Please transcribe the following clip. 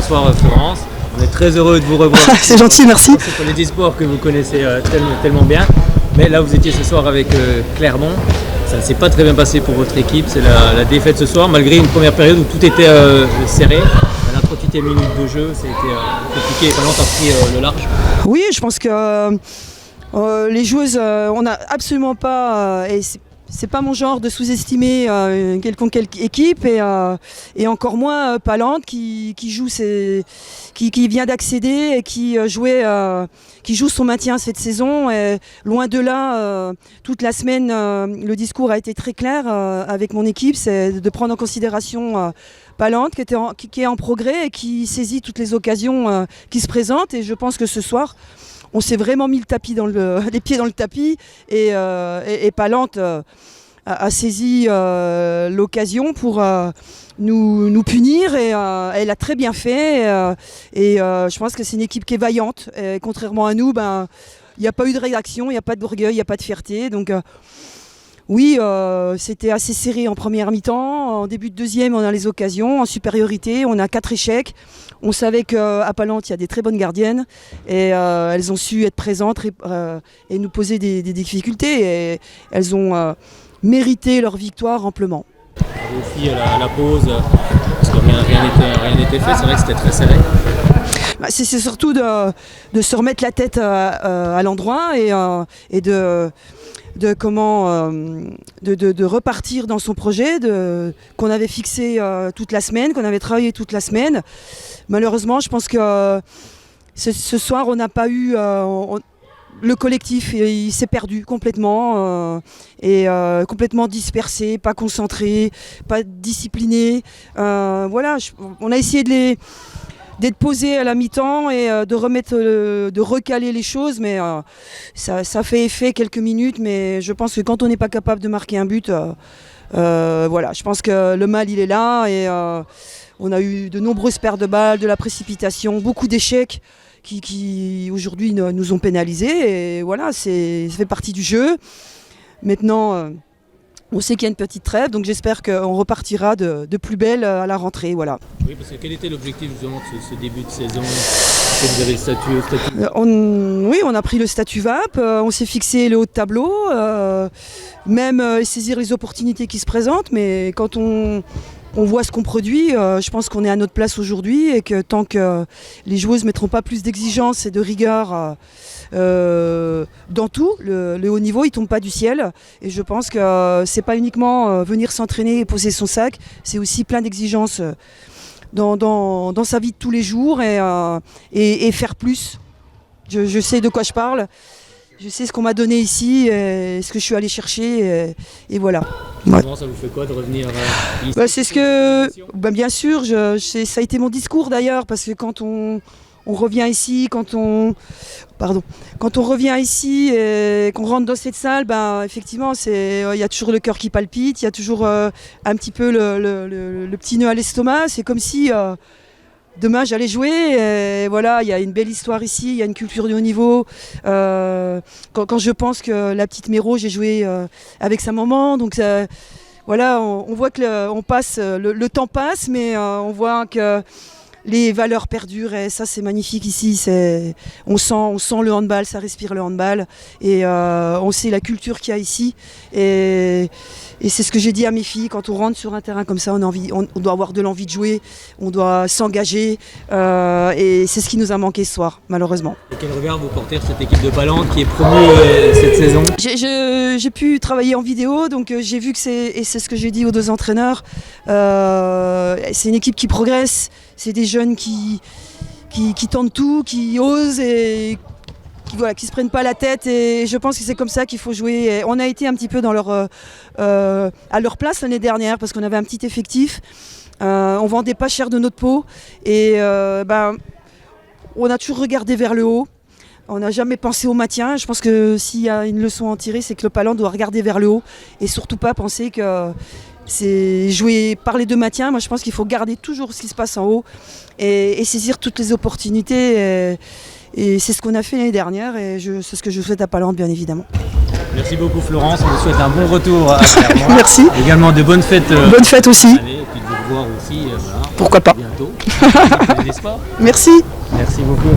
Bonsoir Florence, on est très heureux de vous revoir. C'est gentil, merci. C'est pour les e-sports que vous connaissez tellement bien. Mais là vous étiez ce soir avec Clermont. Ça ne s'est pas très bien passé pour votre équipe, c'est la défaite ce soir, malgré une première période où tout était serré. À la 38e minute de jeu, ça a été compliqué et Palant a pris le large. Oui, je pense que les joueuses, on n'a absolument pas... C'est pas mon genre de sous-estimer quelconque équipe et encore moins Palante qui vient d'accéder et qui joue son maintien cette saison. Et loin de là, toute la semaine, le discours a été très clair avec mon équipe, c'est de prendre en considération Palante qui est en progrès et qui saisit toutes les occasions qui se présentent. Et je pense que ce soir, on s'est vraiment mis les pieds dans le tapis et Palante a saisi l'occasion pour nous punir et elle a très bien fait et je pense que c'est une équipe qui est vaillante et contrairement à nous, il n'y a pas eu de réaction, il n'y a pas d'orgueil, il n'y a pas de fierté. Donc oui, c'était assez serré en première mi-temps. En début de deuxième, on a les occasions. En supériorité, on a 4 échecs. On savait qu'à Palante, il y a des très bonnes gardiennes. Et elles ont su être présentes et nous poser des difficultés. Et elles ont mérité leur victoire amplement. Et aussi à la pause, parce que rien n'était fait. C'est vrai que c'était très serré. C'est surtout de se remettre la tête à l'endroit et de repartir dans son projet qu'on avait fixé toute la semaine, qu'on avait travaillé toute la semaine. Malheureusement, je pense que ce soir, on n'a pas eu... le collectif, il s'est perdu complètement complètement dispersé, pas concentré, pas discipliné. Voilà, on a essayé d'être posé à la mi-temps et de recaler les choses, mais ça fait effet quelques minutes, mais je pense que quand on n'est pas capable de marquer un but, voilà, je pense que le mal il est là et on a eu de nombreuses pertes de balles, de la précipitation, beaucoup d'échecs qui aujourd'hui nous ont pénalisés et voilà, ça fait partie du jeu. Maintenant, on sait qu'il y a une petite trêve, donc j'espère qu'on repartira de plus belle à la rentrée. Voilà. Oui, parce que quel était l'objectif justement de ce début de saison? Vous avez le statut Oui, on a pris le statut VAP, on s'est fixé le haut de tableau, même saisir les opportunités qui se présentent, mais quand on voit ce qu'on produit, je pense qu'on est à notre place aujourd'hui et que tant que les joueuses ne mettront pas plus d'exigence et de rigueur dans tout, le haut niveau il ne tombe pas du ciel et je pense que c'est pas uniquement venir s'entraîner et poser son sac, c'est aussi plein d'exigences dans sa vie de tous les jours et faire plus. Je sais de quoi je parle. Je sais ce qu'on m'a donné ici, et ce que je suis allé chercher, et voilà. Ouais. Ça vous fait quoi de revenir ici? C'est ce que, bien sûr, ça a été mon discours d'ailleurs, parce que quand on revient ici, quand on revient ici et qu'on rentre dans cette salle, effectivement, il y a toujours le cœur qui palpite, il y a toujours un petit peu le petit nœud à l'estomac. C'est comme si demain j'allais jouer, et voilà, il y a une belle histoire ici, il y a une culture de haut niveau. Quand je pense que la petite Méro, j'ai joué avec sa maman, donc voilà, on voit que le temps passe, mais on voit que les valeurs perdurent et ça c'est magnifique ici. On sent le handball, ça respire le handball et on sait la culture qu'il y a ici. Et c'est ce que j'ai dit à mes filles, quand on rentre sur un terrain comme ça, on doit avoir de l'envie de jouer, on doit s'engager et c'est ce qui nous a manqué ce soir, malheureusement. Et quel regard vous portez sur cette équipe de Palante qui est promue cette saison? J'ai pu travailler en vidéo, donc j'ai vu que c'est ce que j'ai dit aux 2 entraîneurs, c'est une équipe qui progresse, c'est des jeunes qui tentent tout, qui osent et qui se prennent pas la tête, et je pense que c'est comme ça qu'il faut jouer. Et on a été un petit peu à leur place l'année dernière parce qu'on avait un petit effectif, on vendait pas cher de notre peau et on a toujours regardé vers le haut. On n'a jamais pensé au maintien. Je pense que s'il y a une leçon à en tirer, c'est que le Palante doit regarder vers le haut et surtout pas penser que c'est parler de maintien. Moi je pense qu'il faut garder toujours ce qui se passe en haut et saisir toutes les opportunités. Et c'est ce qu'on a fait l'année dernière et c'est ce que je souhaite à Palante, bien évidemment. Merci beaucoup Florence, on vous souhaite un bon retour à Clermont. Merci. Également de bonnes fêtes. Bonnes fêtes aussi. Allez, et puis revoir aussi. Voilà, Pourquoi pas. bientôt. Des sports. Merci. Merci beaucoup.